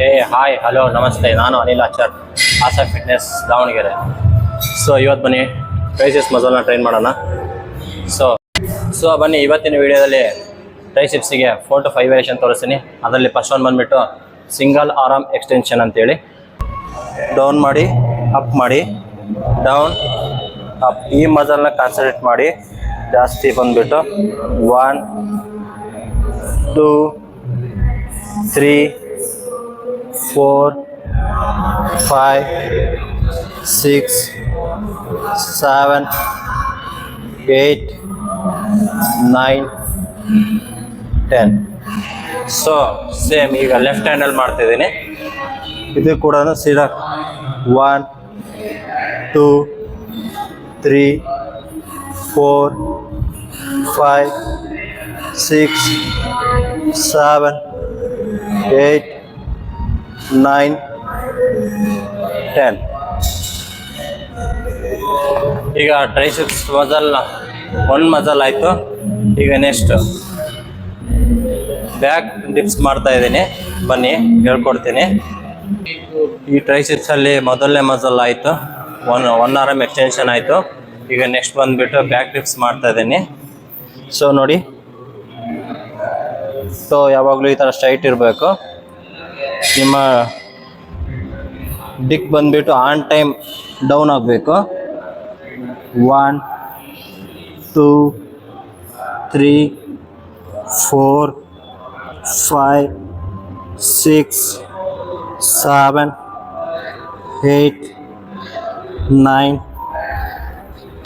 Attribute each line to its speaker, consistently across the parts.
Speaker 1: Hi hello ನಮಸ್ತೆ, ನಾನು Anil Achar, Asa fitness Davanagere. So ಇವತ್ತು ಬನ್ನಿ ಟ್ರೈಸಿಪ್ಸ್ ಮಸಲ್ನ ಟ್ರೈನ್ ಮಾಡೋಣ. ಸೊ ಬನ್ನಿ, ಇವತ್ತಿನ ವಿಡಿಯೋದಲ್ಲಿ ಟ್ರೈಸಿಪ್ಸಿಗೆ 4 to 5 ವೇರಿಯೇಷನ್ ತೋರಿಸ್ತೀನಿ. ಅದರಲ್ಲಿ ಫಸ್ಟ್ ಒನ್ ಬಂದುಬಿಟ್ಟು ಸಿಂಗಲ್ ಆರ್ಮ್ ಎಕ್ಸ್ಟೆನ್ಷನ್ ಅಂತೇಳಿ. ಡೌನ್ ಮಾಡಿ, ಅಪ್ ಮಾಡಿ, ಡೌನ್ ಅಪ್. ಈ ಮಸಲ್ನ ಕಾನ್ಸಂಟ್ರೇಟ್ ಮಾಡಿ ಜಾಸ್ತಿ ಬಂದುಬಿಟ್ಟು 1 2 3 4 5 6 7 8 9 10. ಸೊ ಸೇಮ್ ಈಗ ಲೆಫ್ಟ್ ಹ್ಯಾಂಡಲ್ಲಿ ಮಾಡ್ತಿದ್ದೀನಿ. ಇದು ಕೂಡ ಸೀದಾ 1 2 3 4 5 6 7 8 9 10. ಈಗ ಟ್ರೈಸಿಪ್ಸ್ ಮಸಲ್ ಒಂದು ಮಸಲ್ ಆಯಿತು. ಈಗ ನೆಕ್ಸ್ಟ್ ಬ್ಯಾಕ್ ಡಿಪ್ಸ್ ಮಾಡ್ತಾ ಇದ್ದೀನಿ. ಬನ್ನಿ ಹೇಳ್ಕೊಡ್ತೀನಿ. ಈ ಟ್ರೈಸಿಪ್ಸಲ್ಲಿ ಮೊದಲನೇ ಮಸಲ್ ಆಯಿತು, ಒನ್ ಆರ್ಮ್ ಎಕ್ಸ್ಟೆನ್ಷನ್ ಆಯಿತು. ಈಗ ನೆಕ್ಸ್ಟ್ ಬಂದುಬಿಟ್ಟು ಬ್ಯಾಕ್ ಡಿಪ್ಸ್ ಮಾಡ್ತಾ ಇದ್ದೀನಿ. ಸೊ ನೋಡಿ, ಸೊ ಯಾವಾಗಲೂ ಈ ಥರ ಸ್ಟ್ರೈಟ್ ಇರಬೇಕು. ನಿಮ್ಮ ಡಿಕ್ ಬಂದುಬಿಟ್ಟು ಆನ್ ಟೈಮ್ ಡೌನ್ ಆಗಬೇಕು. 1 2 3 4 5 6 7 8 9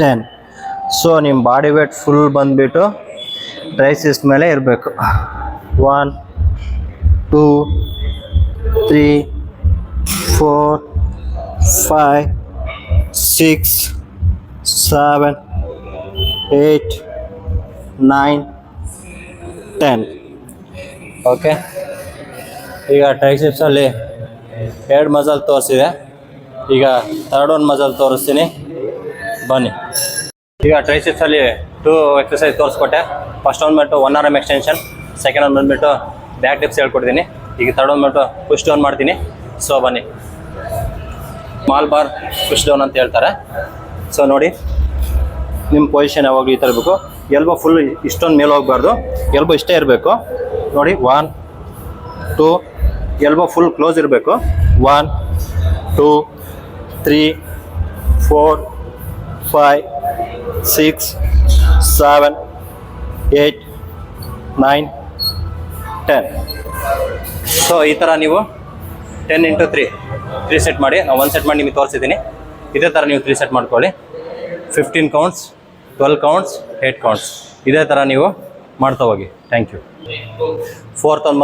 Speaker 1: 10. ಸೊ ನಿಮ್ಮ ಬಾಡಿ ವೇಟ್ ಫುಲ್ ಬಂದುಬಿಟ್ಟು ಟ್ರೈಸಿಪ್ಸ್ ಮೇಲೆ ಇರಬೇಕು. 1 2 3 4 5 6 7 8 9 10. ಓಕೆ, ಈಗ ಟ್ರೈಸಿಪ್ಸಲ್ಲಿ 2 ಮಸಲ್ ತೋರಿಸಿದೆ. ಈಗ ಥರ್ಡ್ ಒನ್ ಮಸಲ್ ತೋರಿಸ್ತೀನಿ. ಬನ್ನಿ. ಈಗ ಟ್ರೈಸಿಪ್ಸಲ್ಲಿ 2 ಎಕ್ಸಸೈಸ್ ತೋರಿಸ್ಕೊಟ್ಟೆ. ಫಸ್ಟ್ ಒನ್ ಬಂದ್ಬಿಟ್ಟು 1 ಆರ್ಮ್ ಎಕ್ಸ್ಟೆನ್ಷನ್, ಸೆಕೆಂಡ್ ಒನ್ ಬಂದುಬಿಟ್ಟು ಬ್ಯಾಕ್ ಡಿಪ್ಸ್ ಹೇಳ್ಕೊಡ್ತೀನಿ. ಈಗ ಥರ್ಡ್ ಒನ್ ಬಂದ್ಬಿಟ್ಟು ಪುಷ್ ಡೌನ್ ಮಾಡ್ತೀನಿ. ಸೊ ಬನ್ನಿ, ಸ್ಮಾಲ್ ಬಾರ್ ಪುಷ್ ಡೌನ್ ಅಂತ ಹೇಳ್ತಾರೆ. ಸೊ ನೋಡಿ, ನಿಮ್ಮ ಪೊಸಿಷನ್ ಯಾವಾಗಲೂ ಈ ಥರ ಇರಬೇಕು. ಎಲ್ಬೋ ಫುಲ್ ಇಷ್ಟೊಂದು ಮೇಲೆ ಹೋಗಬಾರ್ದು, ಎಲ್ಬೋ ಇಷ್ಟೇ ಇರಬೇಕು. ನೋಡಿ, 1 2, ಎಲ್ಬೋ ಫುಲ್ ಕ್ಲೋಸ್ ಇರಬೇಕು. 1 2 3 4 5 6 7 8 9 10. ಸೊ ಈ ಥರ ನೀವು 10 into 3 ಸೆಟ್ ಮಾಡಿ. ನಾವು 1 ಸೆಟ್ ಮಾಡಿ ನಿಮಗೆ ತೋರಿಸಿದ್ದೀನಿ. ಇದೇ ಥರ ನೀವು 3 ಸೆಟ್ ಮಾಡ್ಕೊಳ್ಳಿ. 15 ಕೌಂಟ್ಸ್, 12 ಕೌಂಟ್ಸ್, 8 ಕೌಂಟ್ಸ್, ಇದೇ ಥರ ನೀವು ಮಾಡ್ತಾ ಹೋಗಿ. Thank you. ಫೋರ್ತ್ ಒನ್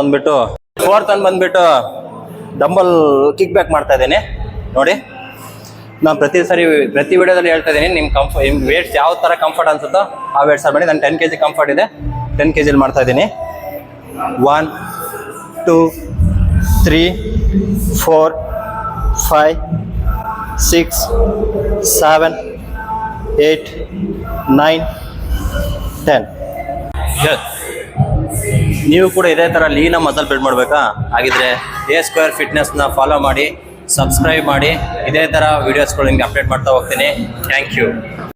Speaker 1: ಬಂದುಬಿಟ್ಟು ಡಂಬಲ್ ಕಿಕ್ ಬ್ಯಾಕ್ ಮಾಡ್ತಾ ಇದ್ದೀನಿ. ನೋಡಿ, ನಾನು ಪ್ರತಿ ವಿಡಿಯೋದಲ್ಲಿ ಹೇಳ್ತಾ ಇದ್ದೀನಿ, ನಿಮ್ಮ ವೇಟ್ಸ್ ಯಾವ ಥರ ಕಂಫರ್ಟ್ ಅನ್ಸುತ್ತೋ ಆ ವೇಟ್ಸ್ ಮಾಡಿ. ನಾನು 10 kg ಕಂಫರ್ಟ್ ಇದೆ, 10 kg ಮಾಡ್ತಾ ಇದ್ದೀನಿ. 1 2 3 4 5 6 7 8 9 10. ನೀವು ಕೂಡ ಇದೇ ಥರ ಲೀನ ಮಸಲ್ ಬಿಲ್ಡ್ ಮಾಡಬೇಕಾ? ಹಾಗಿದ್ರೆ A² ಫಿಟ್ನೆಸ್ನ ಫಾಲೋ ಮಾಡಿ, ಸಬ್ಸ್ಕ್ರೈಬ್ ಮಾಡಿ. ಇದೇ ಥರ ವೀಡಿಯೋಸ್ಗಳು ನಿಮಗೆ ಅಪ್ಡೇಟ್ ಮಾಡ್ತಾ ಹೋಗ್ತೀನಿ. Thank you.